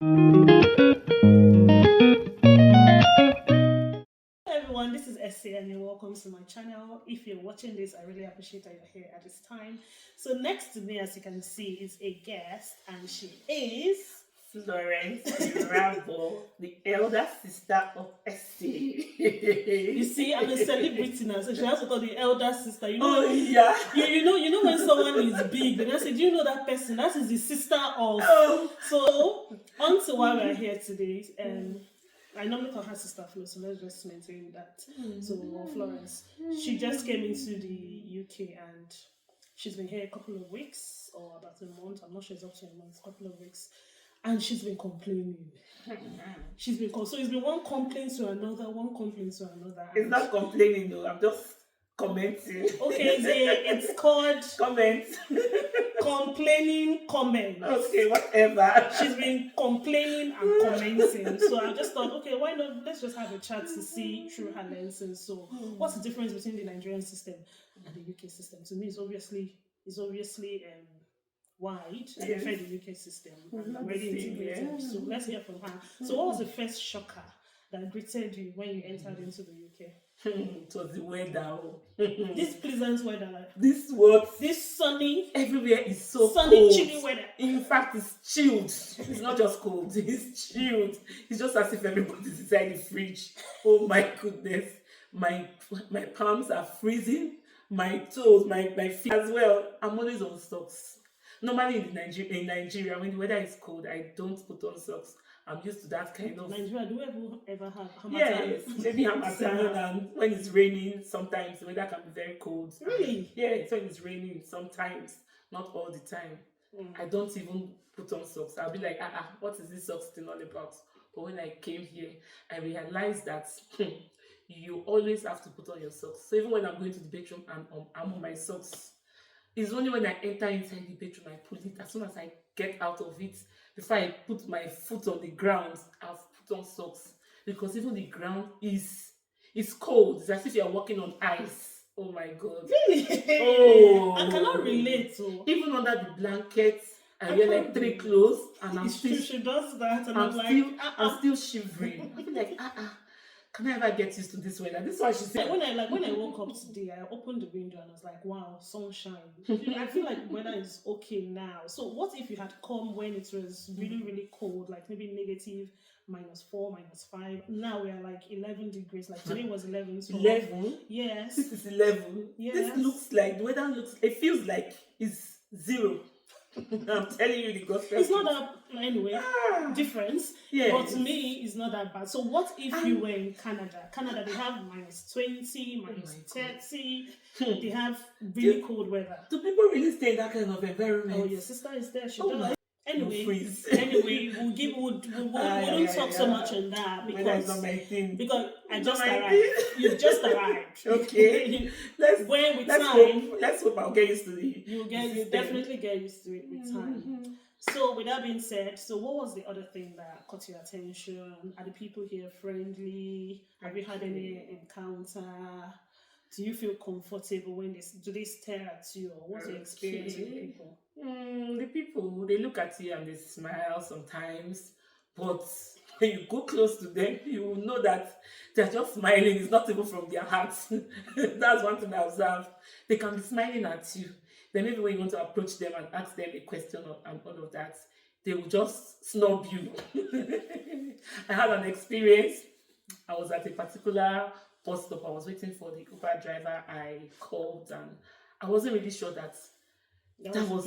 Everyone, this is Essie and you're welcome to my channel. If you're watching this, I really appreciate that you're here at this time. So next to me, as you can see, is a guest and she is Florence Rambo, the elder sister of Essie. you see, I'm a celebrity now, so she has to call the elder sister. Oh yeah. You know when someone is big, then I say, do you know that person? That is the sister of. Oh. So on to why we're here today. I normally call her sister Flo, so let's just maintain that. So Florence, she just came into the UK and she's been here a couple of weeks or about a month. I'm not sure it's up to a month, a couple of weeks, and she's been complaining. So it's been one complaint to another, one complaint to another. It's not complaining though. I'm just commenting. Okay, it's called Comment. complaining comment. Okay, whatever. She's been complaining and commenting. So I just thought, okay, why not? Let's just have a chat to see through her lenses. So, what's the difference between the Nigerian system and the UK system? To me, it's obviously wide. I prefer the UK system. I'm already integrated. Yeah. So let's hear from her. So, what was the first shocker that greeted you when you entered into the UK? It was the weather. This pleasant weather. This sunny. Everywhere is so sunny, cold. chilly weather. In fact, it's chilled. It's not just cold. It's chilled. It's just as if everybody's inside the fridge. Oh my goodness. My palms are freezing. My toes, my feet as well. I'm always on socks. Normally in Nigeria, when the weather is cold, I don't put on socks. I'm used to that kind of. Nigeria, do you ever have Hamatan? Yes, maybe Hamatan, and when it's raining, sometimes the weather can be very cold. Really? Yes, when it's raining, sometimes, not all the time. I don't even put on socks. I'll be like, what is this socks thing all about? But when I came here, I realized that you always have to put on your socks. So even when I'm going to the bedroom and I'm on my socks, it's only when I enter inside the bedroom I put it. As soon as I get out of it, before I put my foot on the ground, I've put on socks. Because even the ground is cold. It's as if you're walking on ice. Oh my God. Really? Oh. I cannot relate to. Even under the blanket, I wear like 3 clothes and she does that and I'm still shivering. I'm like, can I ever get used to this weather? This is what she said. When I woke up today, I opened the window and I was like, wow, sunshine. I feel like the weather is okay now. So what if you had come when it was really, really cold, like maybe negative -4, -5. Now we are like 11 degrees. Like today was 11. So 11? Yes. This is 11. Yes. This looks like, the weather it feels like it's 0. I'm telling you the gospel. It's not that anyway difference. Yes. But to me, it's not that bad. So what if you were in Canada? Canada, they have -20, -30. They have really cold weather. Do people really stay in that kind of environment? Oh, your sister is there. She does. Anyway, we'll don't talk so much on that because not my thing. Because I just arrived. You've just arrived. Okay. Let's hope I'll get used to it. You'll definitely get used to it with time. So with that being said, so what was the other thing that caught your attention? Are the people here friendly? Have you had any encounter? Do you feel comfortable when do they stare at you, or what's your experience with people? The people, they look at you and they smile sometimes, but when you go close to them, you will know that they're just smiling. It's not even from their hearts. That's one thing I observe. They can be smiling at you. Then maybe when you want to approach them and ask them a question and all of that, they will just snub you. I had an experience. I was at a particular bus stop. I was waiting for the Uber driver. I called and I wasn't really sure that was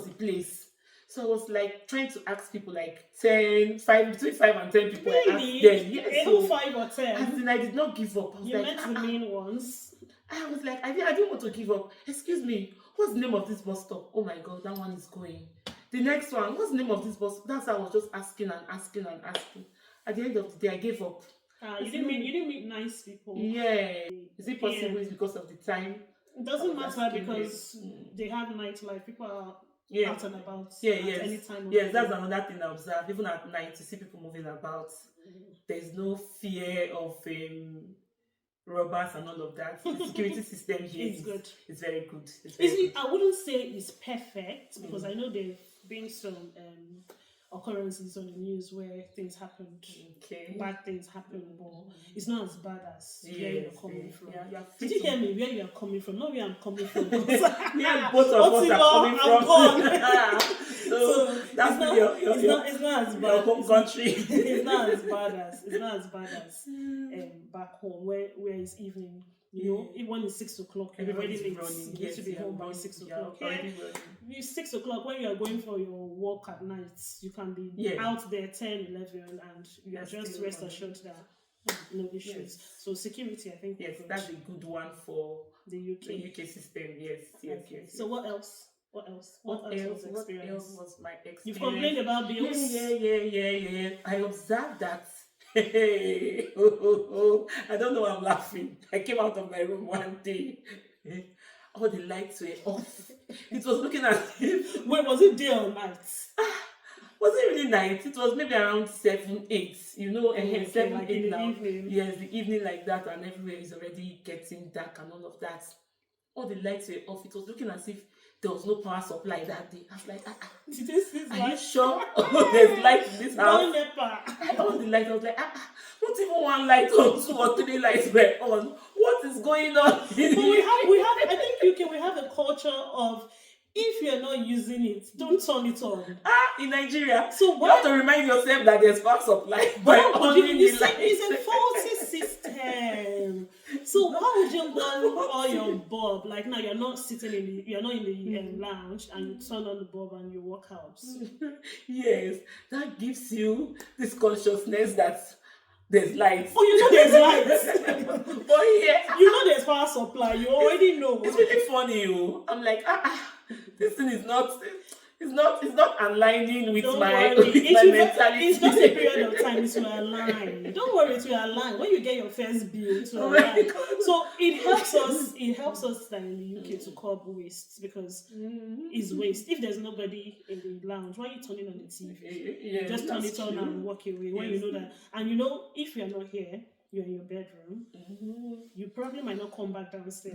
the place. So I was like trying to ask people like between 5 and 10 people. Really? I asked them. Yes, so 5 or 10? And I did not give up. I was you met the main ones. I was like, I didn't want to give up. Excuse me, what's the name of this bus stop? Oh my God, that one is going. The next one, what's the name of this bus? That's how I was just asking and asking and asking. At the end of the day, I gave up. You didn't meet nice people. Yeah. Is it possible it's because of the time? It doesn't matter because they have nightlife. People are out and about at any time. Yes, that's another thing I observe. Even at night, you see people moving about. There's no fear of robbers and all of that. The security system here is good. It's very good. I wouldn't say it's perfect because I know there've been some occurrences on the news where things happened, Okay. bad things happen, but it's not as bad as where you're coming from. Yeah, Did you hear me? Where you're coming from, not where I'm coming from. Yeah, both of us are coming I'm from. gone. So that's it's not as bad. your home country. It's not as bad as back home where it's evening. You know, if when it's 6 o'clock, you're already Everybody's late. running. You need to be home by 6 o'clock. It's 6 o'clock when you're going for your walk at night. You can be out there 10, 11, and you're just rest assured that no issues. Yes. So security, I think. Yes, that's a good one for the UK system. Yes. So what else? What else was my experience? You've complained about bills. Yeah. I observed that. I don't know why I'm laughing. I came out of my room one day. All the lights were off. It was looking as if... Wait, was it day or night? Was it really night? It was maybe around 7, 8. You know, 7, like 8 in now. The evening. Yes, the evening like that, and everywhere is already getting dark and all of that. All the lights were off. It was looking as if there was no power supply that day. I was like, did this is are you sure? There's light in this house. All the lights. I was like, not even one light or 2 or 3 lights were on. What is going on? But we have. I think UK we have a culture of, if you're not using it, don't turn it on. In Nigeria, so you have to remind yourself that there's power supply by on the light. It's a faulty system. So why would you want all your bulb? Like now you're not in the lounge and you turn on the bulb and you walk out. Yes, that gives you this consciousness that there's light. Oh, you know there's light. Oh yeah. You know there's power supply. You already know. It's really funny, I'm like, this thing is not. It's not aligning with my mentality. It's just a period of time. It will align. Don't worry, it will align. When you get your first bill, it will align. So it helps us. It helps us that in the UK to curb waste, because it's waste. If there's nobody in the lounge, why are you turning on the TV? You just turn it on and walk away. When you know that, and you know, if you're not here, you're in your bedroom, you probably might not come back downstairs.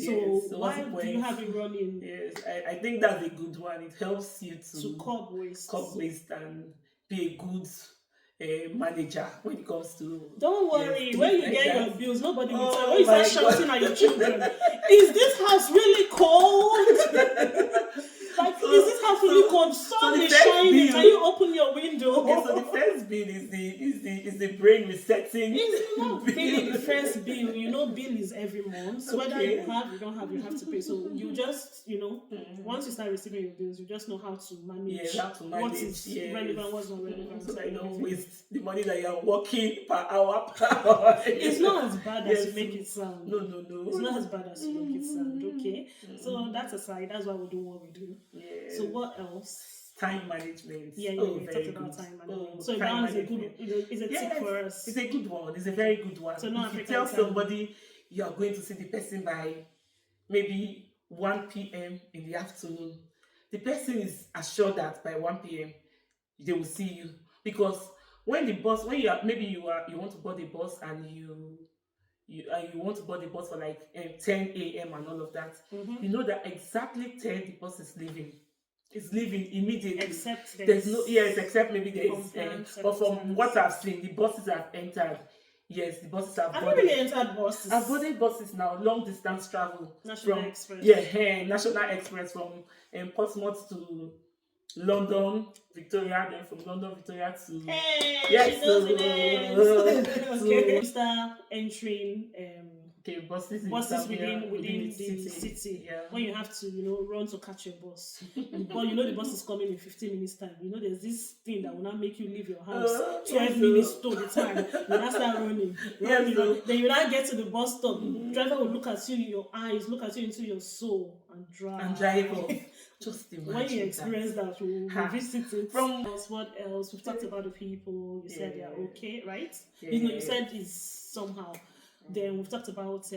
So why do you have it running? Yes, I think that's a good one. It helps you to curb waste and be a good manager when it comes to... Don't worry, when you get your bills, nobody will tell you. When you start shouting at your children, is this house really cold? Is this house really cold? Sun is shining. Can you open your window? Okay, so the first bill is the brain resetting. It's not really the first bill. You know, bill is every month. So whether you have, you don't have, you have to pay. So you just, once you start receiving your bills, you just know how to manage. What is relevant, what's not relevant. So that you don't waste the money that you're working per hour. It's not as bad as you make it sound. No. It's not as bad as you make it sound. Okay. So that's aside. That's why we do what we do. Yeah. So what else? Time management. Yeah, we talked about time management. So that is a good, it's a tip for us. It's a good one. It's a very good one. So if you tell somebody you are going to see the person by maybe 1 p.m. in the afternoon, the person is assured that by 1 p.m. they will see you, because when you want to board a bus and you want to board the bus for like 10 a.m. and all of that, you know that exactly 10 the bus is leaving. It's leaving immediately. Except except maybe there is. But from what I've seen, the buses have entered. Yes, the buses have boarded. Have you really entered buses? I've boarded buses now, long distance travel. National Express. Yeah, National Express from Portsmouth to London, Victoria, then from London, Victoria to... Hey, yes, she knows it. Okay. Start entering buses within the city. Yeah. When you have to, run to catch your bus. But the bus is coming in 15 minutes time. There's this thing that will not make you leave your house 12 minutes to the time. You not start running. Then you not get to the bus stop. The driver will look at you in your eyes, look at you into your soul and drive off. Just imagine when you experience that, we'll revisit it. From what else? We've talked about the people. You said they're okay, right? Yeah. You said it's somehow. Then we've talked about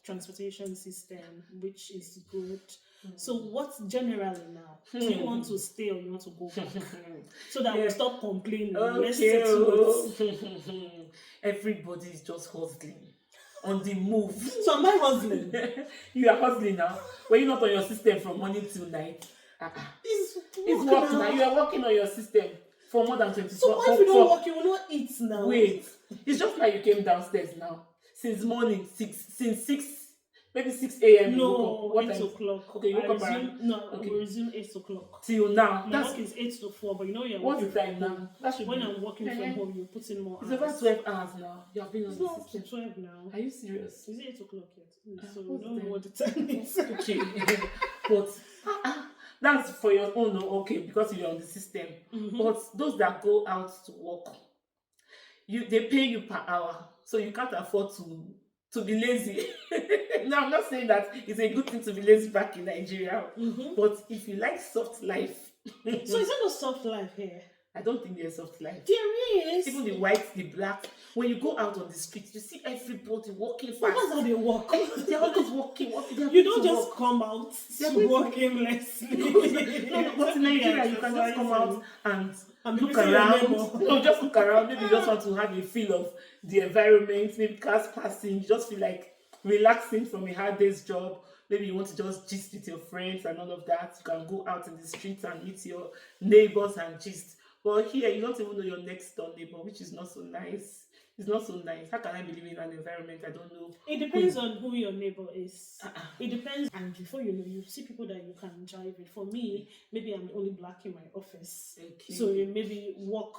transportation system, which is good. So what's generally now? Do you want to stay or you want to go back? So that we'll stop complaining. Let's settle it. Everybody's just hustling. On the move. So am I hustling? You are hustling now. Were you not on your system from morning till night? Uh-uh. It's It's work work now. now. You are working on your system for more than 24. So why if you don't work, you will not eat now? Wait, it's just like you came downstairs now. Since morning, since 6, maybe 6 a.m. you woke up. No, What 8 time? o'clock. Okay, you woke I up around. resume, no, Okay. we resume 8 o'clock. Till now. My That's work is 8 to 4, but you know you're what's working the time from home. now? That should When be. I'm working from home, you put in more It's hours. over 12 hours now. You have been on It's the not up to system. 12 now. Are you serious? Is it 8 o'clock yet? So we what's don't the know time? what the time is. Okay, but that's for your own. No, okay, because you're on the system. Mhm. But those that go out to work, they pay you per hour, so you can't afford to be lazy. No, I'm not saying that it's a good thing to be lazy back in Nigeria, but if you like soft life, So is there no soft life here? I don't think there's soft life. There is. Even the white, the black. When you go out on the street, you see everybody walking But fast. that's how they work. They're always walking. You don't just come out to work aimlessly. No, but in Nigeria, you can just come out and look visiting your around. neighbor. No, just look around. Maybe you just want to have a feel of the environment. Maybe cars passing. You just feel like relaxing from a hard day's job. Maybe you want to just gist with your friends and all of that. You can go out in the streets and meet your neighbors and gist. But here, you don't even know your next door neighbor, which is not so nice. It's not so nice. How can I be living in an environment I don't know? It depends on who your neighbor is. Uh-uh. It depends, and before you know, you see people that you can jive with. For me, maybe I'm only black in my office, Okay. so you maybe work.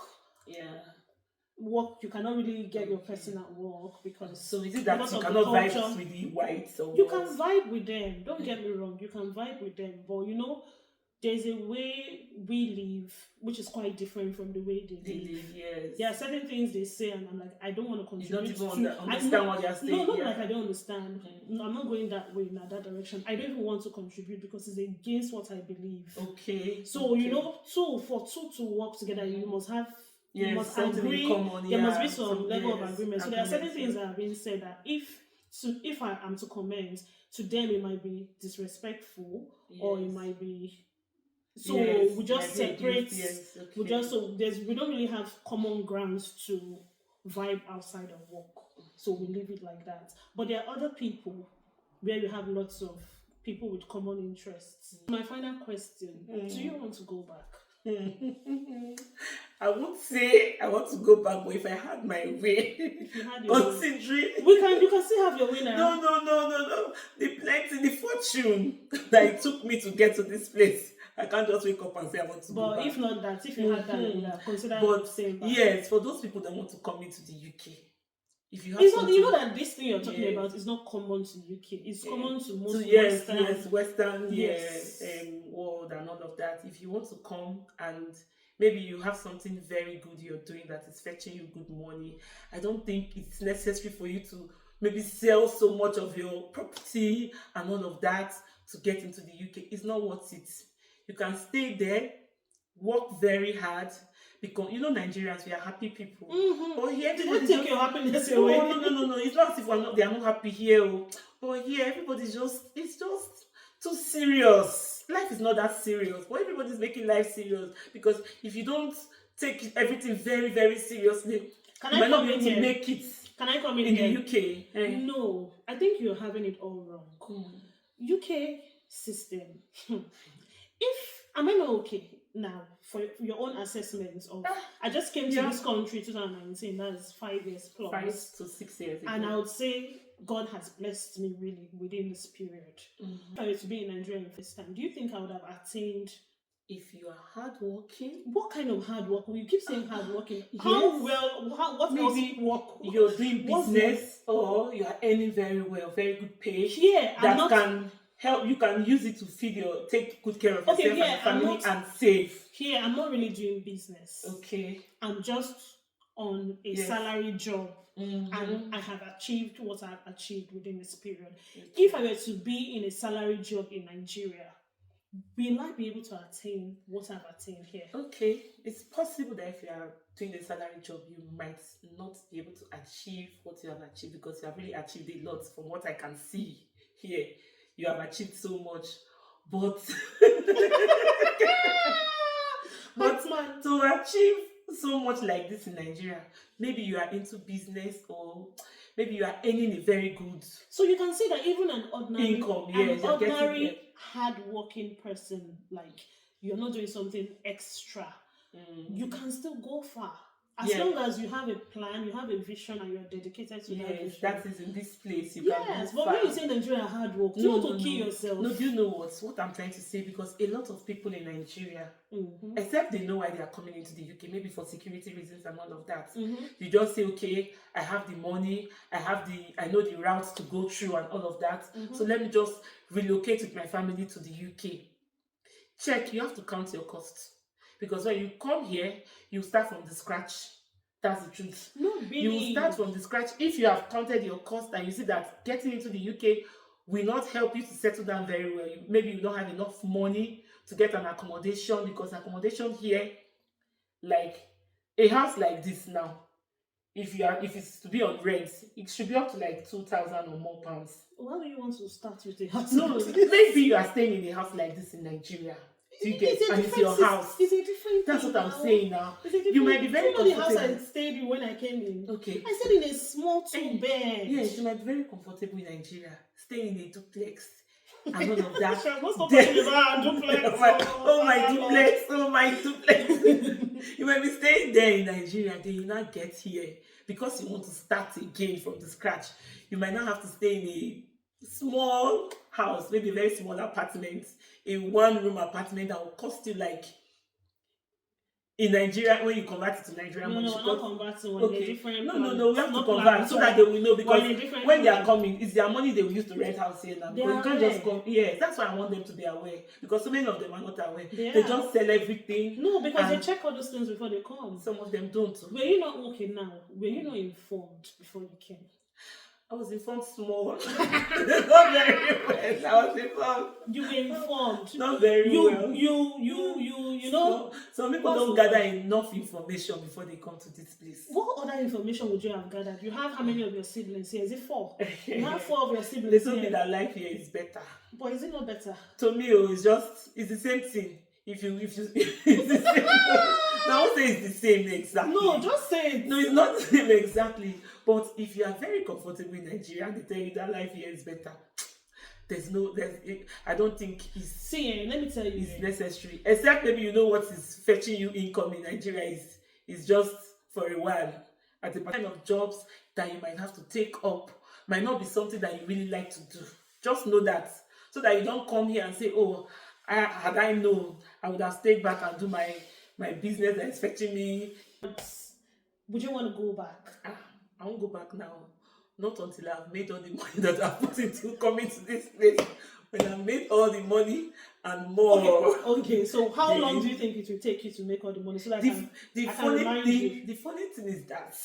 You cannot really get your person at work because. So is it that because you of cannot the vibe culture, with the whites or you what? can vibe with them. Don't get me wrong, you can vibe with them, but you know, there's a way we live which is quite different from the way they live. Yes. There are certain things they say, and I'm like, I don't want to contribute. You don't even to understand what they're saying. No, not like I don't understand. No, I'm not going that way, in that direction. I don't even want to contribute because it's against what I believe. Okay. So you know, for two to work together, you must have. You must agree. Common, there must be some level of agreement. So there are certain things yeah. that have been said that if I am to comment to them, it might be disrespectful, or it might be. So we just separate. Okay. We just we don't really have common grounds to vibe outside of work. So we leave it like that. But there are other people where you have lots of people with common interests. My final question: do you want to go back? I won't say I want to go back, but if I had my way, if you had your considering way, you can still have your way now. No. The fortune that it took me to get to this place. I can't just wake up and say I want to go back. But if not that, if you had that, you would consider saying back. Yes, for those people that want to come into the UK, if you have it's not, you know that this thing you're talking about is not common to UK. It's common to most Western world and all of that. If you want to come and maybe you have something very good you're doing that is fetching you good money, I don't think it's necessary for you to maybe sell so much of your property and all of that to get into the UK. It's not worth it. You can stay there, work very hard, because you know Nigerians, we are happy people. But here, everybody take your happiness away. No. It's not as if they are not happy here. But here, everybody's it's just too serious. Life is not that serious, but everybody's making life serious, because if you don't take everything very, very seriously, you might not be able to make it. Can I come in the UK? No, I think you're having it all wrong. UK system. If am I not okay now for your own assessment of I just came to this country 2019, that's 5 years plus. 5 to 6 years ago. And I would say God has blessed me really within this period. If I were to be in Nigeria in first time, do you think I would have attained? If you are hardworking, what kind of hard work? You keep saying hardworking. Yes. What maybe else work? You're doing business or you are earning very well, very good pay. Here, that can help. You can use it to take good care of yourself and your family and save. Here, I'm not really doing business. Okay. I'm just on a salary job. And I have achieved what I've achieved within this period. Okay. If I were to be in a salary job in Nigeria, will I be able to attain what I've attained here? Okay. It's possible that if you are doing a salary job, you might not be able to achieve what you have achieved, because you have really achieved a lot from what I can see here. You have achieved so much. But to achieve so much like this in Nigeria, maybe you are into business, or maybe you are earning a very good so you can see that even an ordinary income, hardworking person, like you're not doing something extra, you can still go far. As Yeah. long as you have a plan, you have a vision, and you're dedicated to that Yes, vision. that is in this place. You Yes, can go but far. when you say Nigeria hard work, do you want to kill yourself? No, do you know what I'm trying to say? Because a lot of people in Nigeria, except they know why they are coming into the UK, maybe for security reasons and all of that. You just say, okay, I have the money, I know the routes to go through and all of that. So let me just relocate with my family to the UK. Check, you have to count your costs. Because when you come here, you start from the scratch. That's the truth. No, really. You will start from the scratch. If you have counted your cost and you see that getting into the UK will not help you to settle down very well. Maybe you don't have enough money to get an accommodation, because accommodation here, like a house like this now, if it's to be on rent, it should be up to like 2,000 or more pounds. Why would you want to start with a house? No, maybe you are staying in a house like this in Nigeria. Do you get? And it's your house. It's a different That's thing what I'm now. saying now. You might be very comfortable. The house comfortable. I stayed in when I came in. Okay. I stayed in a small two-bed. Yes, you might be very comfortable in Nigeria, staying in a duplex and all of that. What's talking about duplex? Oh my duplex. You might be staying there in Nigeria, then you now get here because you want to start again from the scratch. You might not have to stay in a small house, maybe a very small apartment, a one-room apartment that will cost you like, in Nigeria, when you convert it to Nigerian money, we're not converting. Okay. Different No, we have to convert so that they will know, because when they are coming, it's their money they will use to rent house here now. Because you can't just come. Yes, that's why I want them to be aware, because so many of them are not aware. They just sell everything. No, because they check all those things before they come. Some of them don't. Were you not okay now? Were you not informed before you came? I was informed small. Not very well. I was informed. You were informed. Not very well. You know. Some people don't gather enough information before they come to this place. What other information would you have gathered? You have how many of your siblings here? Is it 4? You have 4 of your siblings They told me that life here is better. But is it not better? To me, it's the same thing. If you it's the same. Now, I won't say it's the same exactly. No, just say it. No, it's not the same exactly. But if you are very comfortable in Nigeria and they tell you that life here is better, I don't think it's. See, let me tell you, it's necessary. Except maybe you know what is fetching you income in Nigeria is just for a while. At the kind of jobs that you might have to take up might not be something that you really like to do. Just know that, so that you don't come here and say, oh, had I known, I would have stayed back and do my business that is fetching me. Would you want to go back? I won't go back now. Not until I've made all the money that I've put into coming to this place. When I've made all the money and more. Okay. So how long do you think it will take you to make all the money? So that the funny thing is that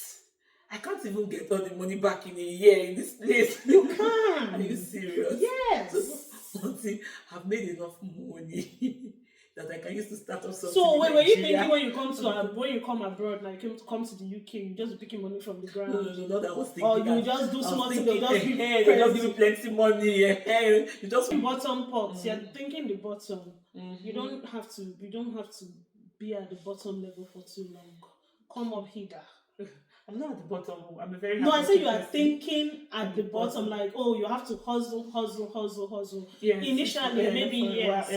I can't even get all the money back in a year in this place. You can. Are you serious? Yes. So, I've made enough money that I can use to start off something. So were you thinking when you come abroad, like you come to the UK, you just be picking money from the ground? No, not that I was thinking. Or you just do small things, they just give you plenty money. You just bottom pot. You're thinking the bottom. You don't have to be at the bottom level for too long. Come up here. I'm not at the bottom. I'm a very No, I say you are thinking at the bottom, like, oh, you have to hustle. Yes, initially, maybe yes,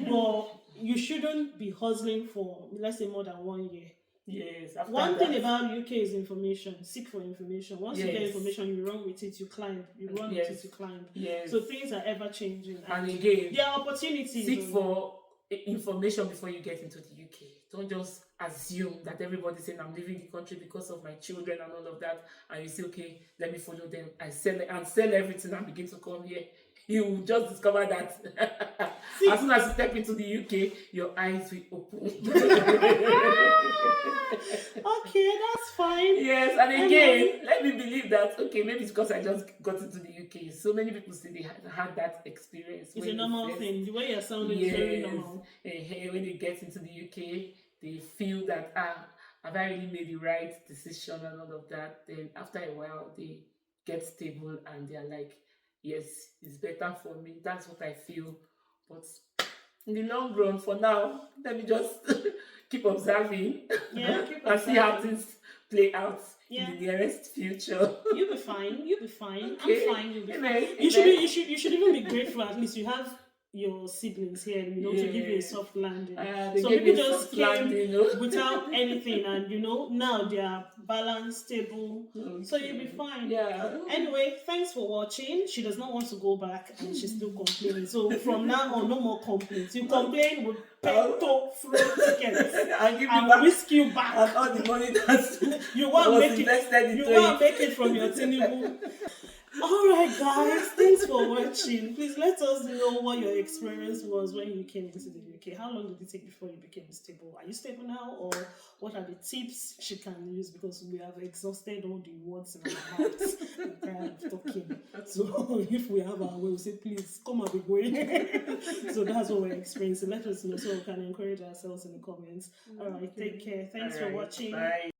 but you shouldn't be hustling for, let's say, more than 1 year. Yes. One thing about UK is information. Seek for information. Once you get information, you run with it. You climb. You run with it. You climb. Yes. So things are ever changing. And again, there are opportunities. Seek for information before you get into the UK. Don't just assume that everybody's saying I'm leaving the country because of my children and all of that, and you say, okay, let me follow them. I sell everything and begin to come here. You will just discover that as soon as you step into the UK, your eyes will open. Okay, that's fine. Yes, and again, let me believe that, okay, maybe it's because I just got into the UK. So many people say they had that experience. It's a normal thing. The way you're sounding is very normal. When they get into the UK, they feel that, have I really made the right decision and all of that? Then after a while, they get stable and they're like, yes, it's better for me. That's what I feel. But in the long run, for now, let me just keep observing and see how things play out in the nearest future. You'll be fine. Okay. I'm fine. You'll be fine. Amen. You should even be grateful. At least you have your siblings here, to give you a soft landing. They So gave people me a just soft came landing, without anything, and now they are balanced, stable, so you'll be fine. Yeah. Anyway, thanks for watching. She does not want to go back, and she's still complaining. So from now on, no more complaints. You complain, we'll pay to throw tickets I'll give you and back whisk you back. and all the money that you want was make invested it. You into want it. make it from your Tinubu. Alright guys, thanks for watching. Please let us know what your experience was when you came into the UK. How long did it take before you became stable? Are you stable now, or what are the tips she can use? Because we have exhausted all the words in our mouths. I'm tired of talking. So if we have our way, we'll say please come and be going. So that's what we're experiencing. Let us know so we can encourage ourselves in the comments. Alright, take care. Thanks for watching. Bye.